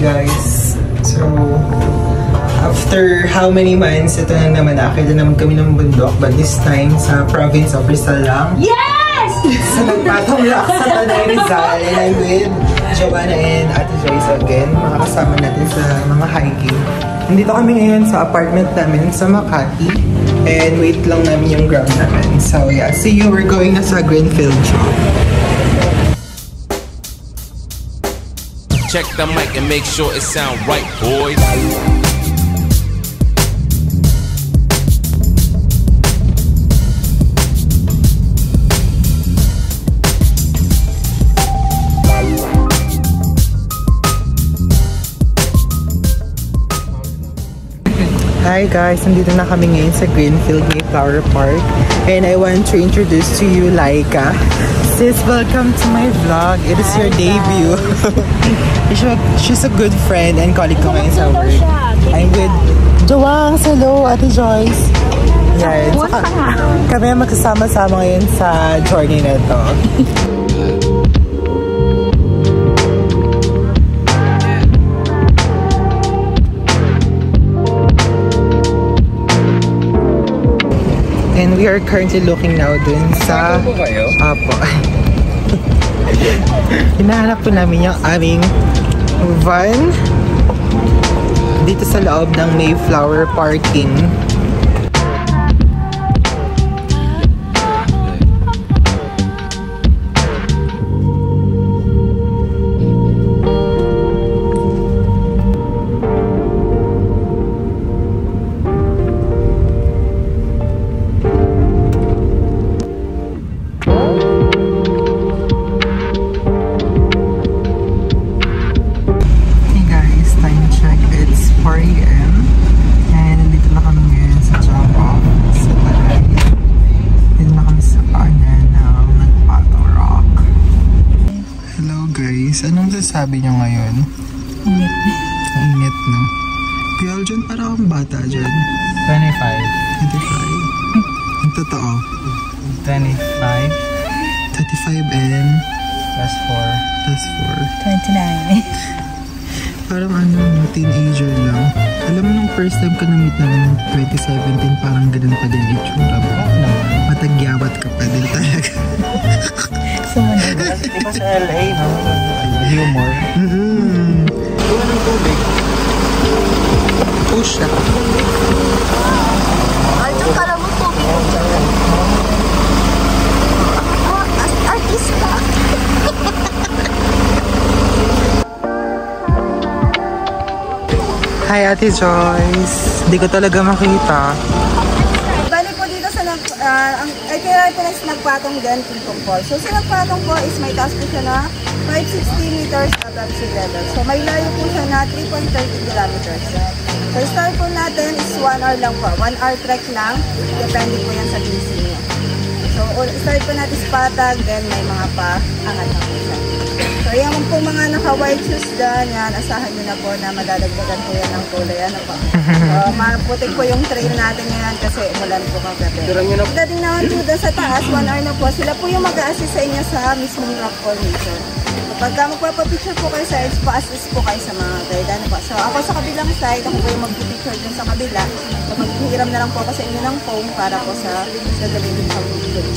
guys. So, after how many months, ito na naman, nakakita naman kami ng bundok, but this time sa province of Rizal lang. Yes! Sa nagpatong lang sa Tanay Rizal, and I'm with Joanna and Ate Joyce again. Makakasama natin sa mga hiking. Nandito kami ngayon sa apartment namin sa Makati, and wait lang namin yung grab namin. So yeah, see you. We're going na sa Greenfield Shop. Check the mic and make sure it sound right, boys. Hi guys, nandito na kami ngayon sa Greenfield Mayflower Park, and I want to introduce to you Laika. Sis, welcome to my vlog. It is your debut. She's a good friend and colleague ko ngayon sa work. I'm with Joang. Hello, Ate Joyce. Yan. Saka, kami magsasama-sama ngayon sa journey na to. And we are currently looking now dun sa... Apo. Hinahanap po namin yung aming van dito sa loob ng Mayflower Parking. Anong sasabi niyo ngayon? Init. Init, no? Kuya Aljon, para akong bata dyan. 25. 25. Ang totoo? 25. 35 and... Plus 4. Plus 4. 29. Parang ano, teenager lang. Alam mo nung first time ka na-meet ng 2017, parang ganun pa din itsura mo. Matagyawat ka pa din talaga. Sumunod. Kasi diba sa LA, no? Humor. Gawa ng tubig. Push na. Aljon, kala mo tubig. Artista. Hi, Ate Joyce. Hindi ko talaga makita. Bali po dito sa ang itinerary po Nagpatong Genting Fall. So sa Nagpatong po is may taas po siya na 560 meters above sea level. So may layo po siya na 3.30 kilometers. So start po natin is 1 hour lang po. 1 hour trek lang. Depende po yan sa busy niyo. So start po natin sa Patag, then may mga paangat na po siya. So yung po mga naka-white shoes dyan, yan, asahan nyo na po na madadagdagan po yan ng kulay. Ano po? So maputik po yung trail natin ngayon kasi umulan po kagabi. Dating naman po doon sa taas, 1 hour na po, sila po yung mag-a-assist sa inyo sa mismong rock formation. So pagka magpapapicture po kayo sa edge, pa-assist po kayo sa mga guide. Ano po? So ako sa kabilang side, ako po yung mag-picture dun sa kabila. So maghihiram na lang po ako sa inyo ng phone para po sa gagawin sa picture.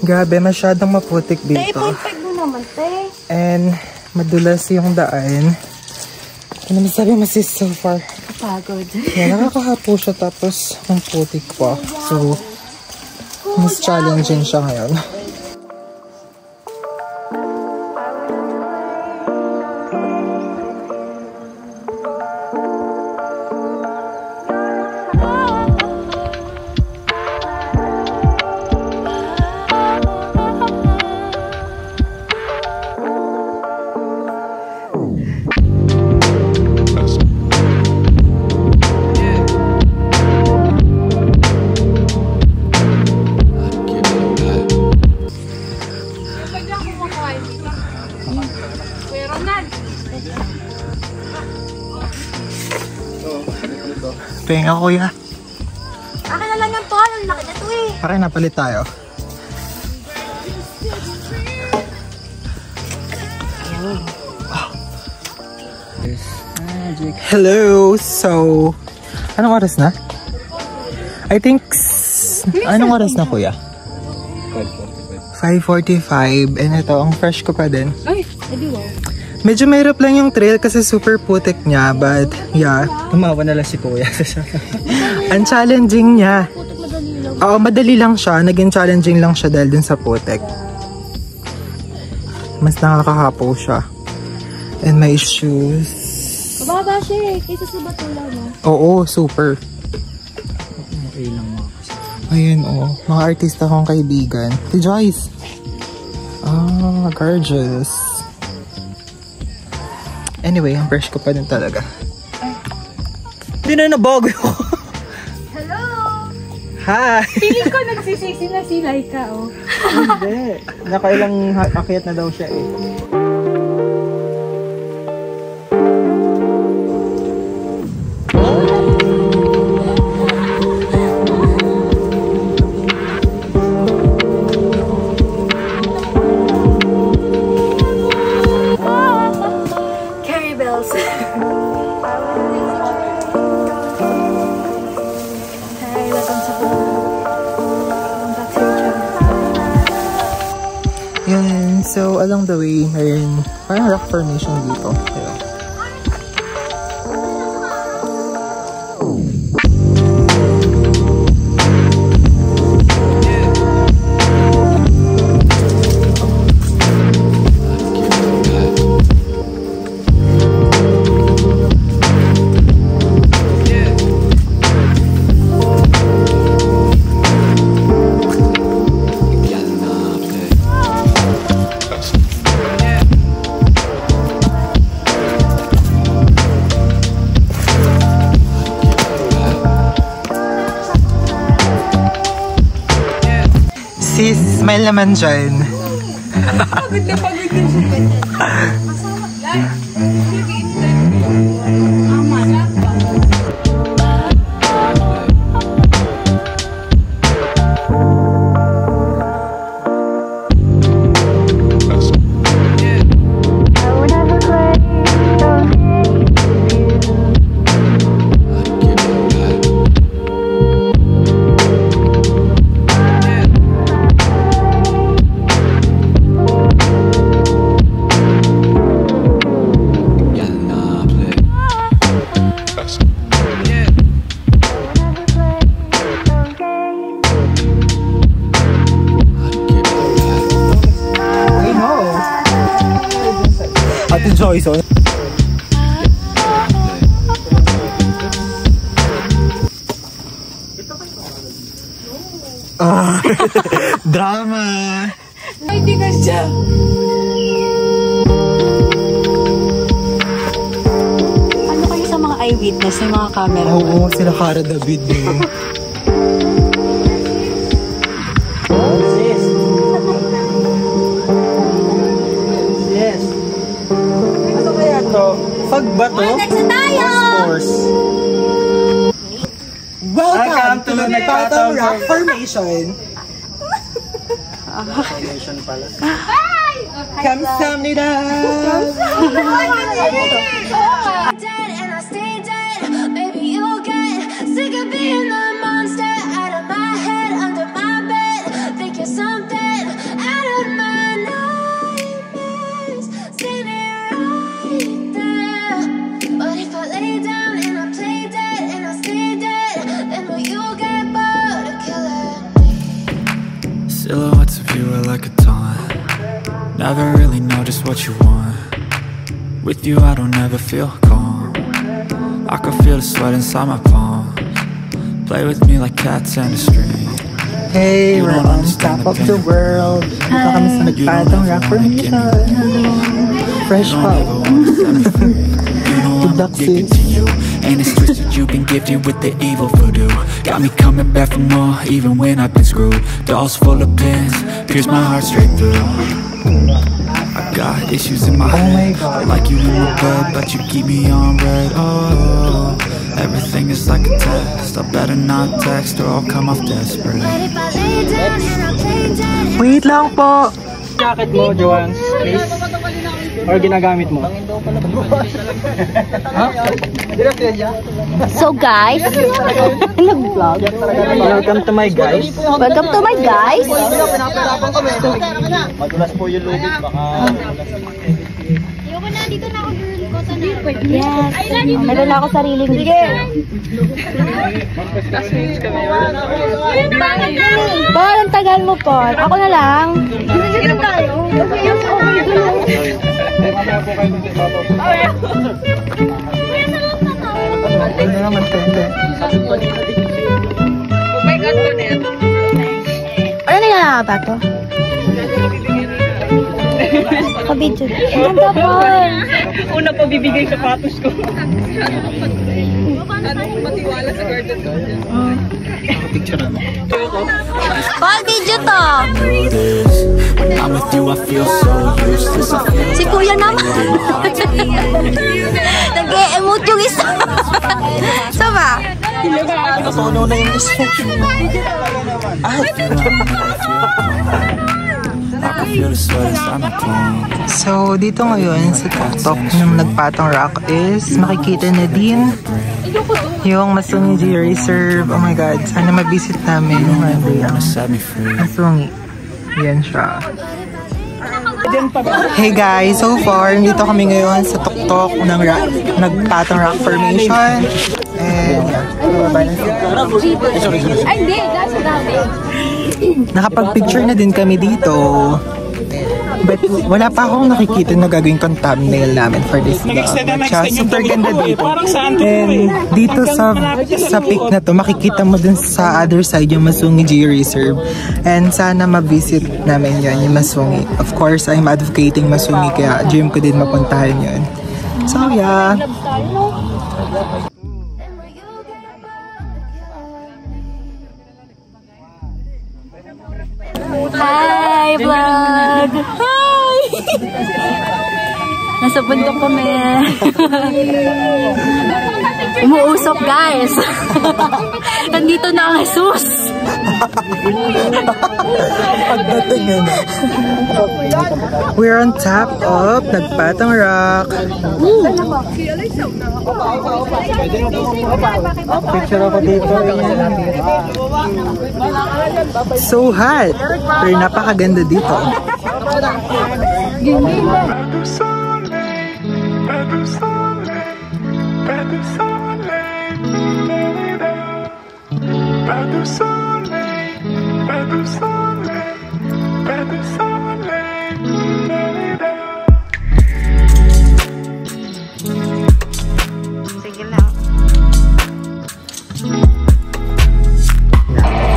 Grabe, masyadong maputik dito. Pag mo naman, te. And madulas yung daan. Ano masabi mo sis so far? Nakakapagod. Yeah, nakakahapo siya tapos ang putik pa. So, mas challenging siya ngayon. Penga kuya. Akin na lang yung tol. Ang laki na to eh. Akin na, palit tayo. Hello! So, anong oras na? I think, anong oras na kuya? 5:45. And ito, ang fresh ko pa din. Ay, edi wow. Medyo mahirap lang yung trail kasi super putik niya. But, yeah. Tumawa na lang si kuya. Ang challenging niya. Putik madali lang. Oo, madali lang siya. Naging challenging lang siya dahil dun sa putik. Mas nakakahapo siya. And my shoes. Mababa siya eh. Kaysa sa batula mo. Oo, super. Okay lang mga kasi. Ayan, mga artista kong kaibigan. Si Joyce. Ah, gorgeous. Anyway, ang fresh ko pa din talaga. Hindi na nabago yun. Hello! Hi! Feeling ko nagsisisi na si Laika oh. Hindi. Nakailang akyat na daw siya eh. Yan, so along the way, mayroon parang rock formation dito. Ayan. Sis, smile naman dyan. Pagod na siya. Ate Joyce, oh. Ah, drama. Ay, di ka siya. Ano kayo sa mga eyewitness ng mga camera? Oo, sila Cara David. Yes. Ano kaya to? Pag ba to? Next na tayo! Horse. Welcome to the Nagpatong Rock Formation. Formation pala. Kamsahamnida! Dead and I stay dead. Baby, you'll get sick of being the monster out of my head, under my bed. Think you're something out of my nightmares. Sitting right there. But if I lay down and I play never really know just what you want. With you I don't ever feel calm. I can feel the sweat inside my palms. Play with me like cats and a string. Hey, we're on top of the world. Dito kami sa nagpatong rock formation. Fresh pop. Addicted to you, and it's twisted. You've been gifted with the evil voodoo. Got me coming back for more, even when I've been screwed. Dolls full of pins, pierce my heart straight through. I got issues in my head, like you in my bed, but you keep me on red. Oh, everything is like a test. I better not text or I'll come off desperate. Wait lang po. Jacket mo, Joanne, please. Or ginagamit mo? So guys, nag-vlog. Welcome to my guys. Welcome to my guys. Madulas po yung lubid, baka... Ayoko na, dito na ako girl. Yes. Meron na ako sariling video. Bakit ang tagal mo po? Ako na lang. Sige na tayo. Ano naman tende? Ano nilalaba to? Kabidyo. Ang ganda po. Una pa bibigay sapatos ko. Paano kung matiwala sa garden ko? Picture na. Paul, video to. When I'm with you I feel so useless. Si Kuya naman. Nag-e-emote yung isa. So ba? Natunaw na yung isa. So, dito ngayon sa TikTok ng nagpatong rock is makikita na din yung Masungi Reserve. Oh my God, sana ma-visit namin yung Masungi. Yan siya. Hey guys, so far, dito kami ngayon sa tuktok ng nagpatong rock formation. And Ay, hindi. That's dami. nakapag-picture na din kami dito. But wala pa akong nakikita na gagawin kong thumbnail namin for this vlog. Kaya super ganda dito. And dito sa pic na to, makikita mo dun sa other side yung Masungi G Reserve. And sana ma-visit namin yun, yung Masungi. Of course, I'm advocating Masungi, kaya dream ko din mapuntahan yun. So yeah. Hi, vlog! Hi! Nasa bundok kami. Umuusok, guys. Nandito na ang Jesus. We're on top of Nagpatong Rock. Picture ako dito. So hot. Pero napakaganda dito.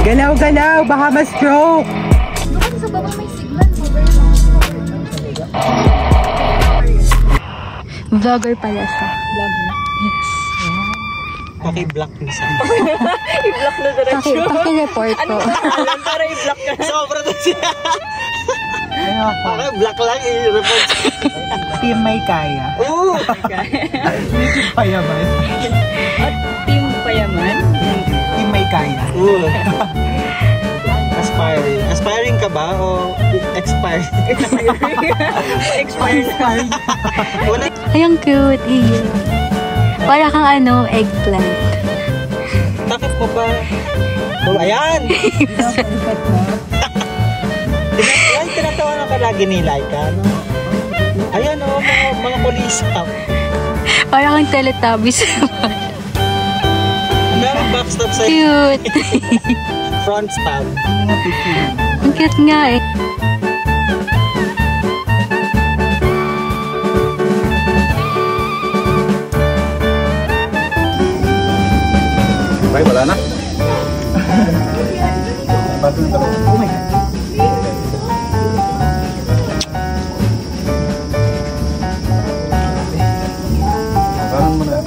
Galaw-galaw, baka ma-stroke. Doon sa baba may signal. Vlogger pala siya. Vlogger? Yes. Paki-block nisa. I-block na diretsyo. Paki-report ko. Alam, para i-block ka. Sobra na siya. Paki-block lang, i-report. Team May Kaya. Oo! Payaman. Team Payaman? Team May Kaya. Oo. Aspiring. Aspiring ka ba o expired? Expired. Ay, ang cute. Para kang eggplant. Bakit mo ba? Oh, ayan! Ayan, tinatawanan ka lagi ni Laika. Ayan o, mga kulisap. Para kang Teletubbies. Meron backstab sa'yo. Cute. Front stab. Ang cute nga eh. Ay, wala na. Bato na talo. Oh my God. Parang mo na.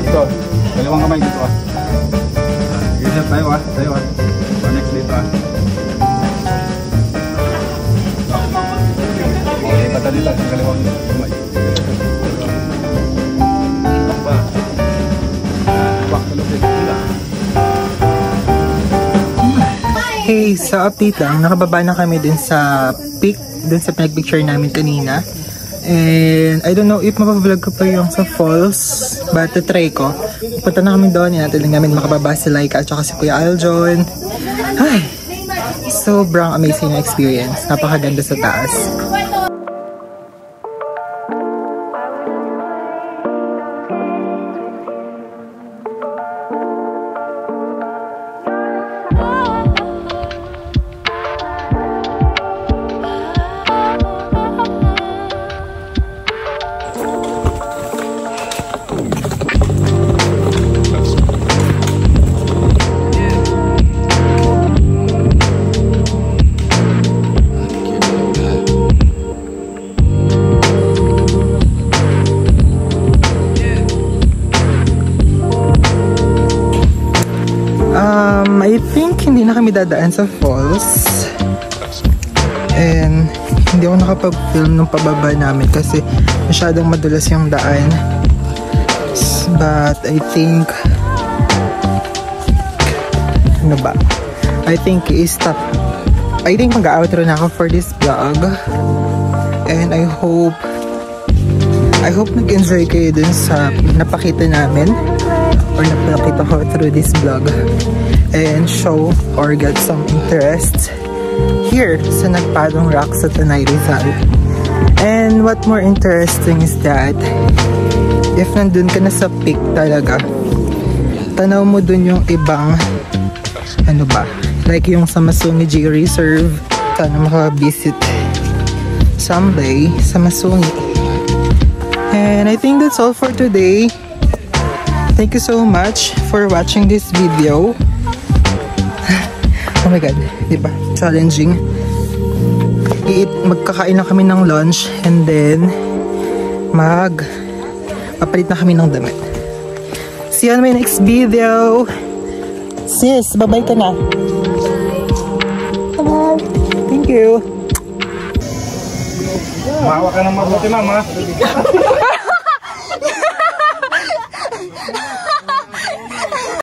Ito, dalawang kamay dito ah. Isa tayo ah, tayo ah. Next dito ah. Okay, pata dito, dalawang kamay. Hey, sa update lang, nakababa na kami dun sa peak, dun sa pinag-picture namin kanina. And I don't know if mapablog ko pa yung sa falls, but try ko. Punta na kami doon, natin lang namin makababa si Laika at saka si Kuya Aljon. Ay, sobrang amazing na experience. Napakaganda sa taas. I think hindi na kami dadaan sa falls. And hindi ako nakapag-film nung pababa namin kasi masyadong madulas yung daan. But I think ano ba? I think i-stop. I think mag-outro na ako for this vlog. And I hope nag-enjoy kayo dun sa napakita namin or napakita ko through this vlog and show or get some interest here sa Nagpadong Rock sa Tanay Rizal. And what more interesting is that if nandun ka na sa peak talaga, tanaw mo dun yung ibang ano ba, like yung sa Masungi G Reserve. Sana makabisit someday sa Masungi. And I think that's all for today. Thank you so much for watching this video. Oh my God, diba? Challenging. Magkakain na kami ng lunch and then papalit na kami ng damit. See you on my next video. Sis, bye-bye ka na. Bye. Thank you. Mahawa ka ng mabuti, mama.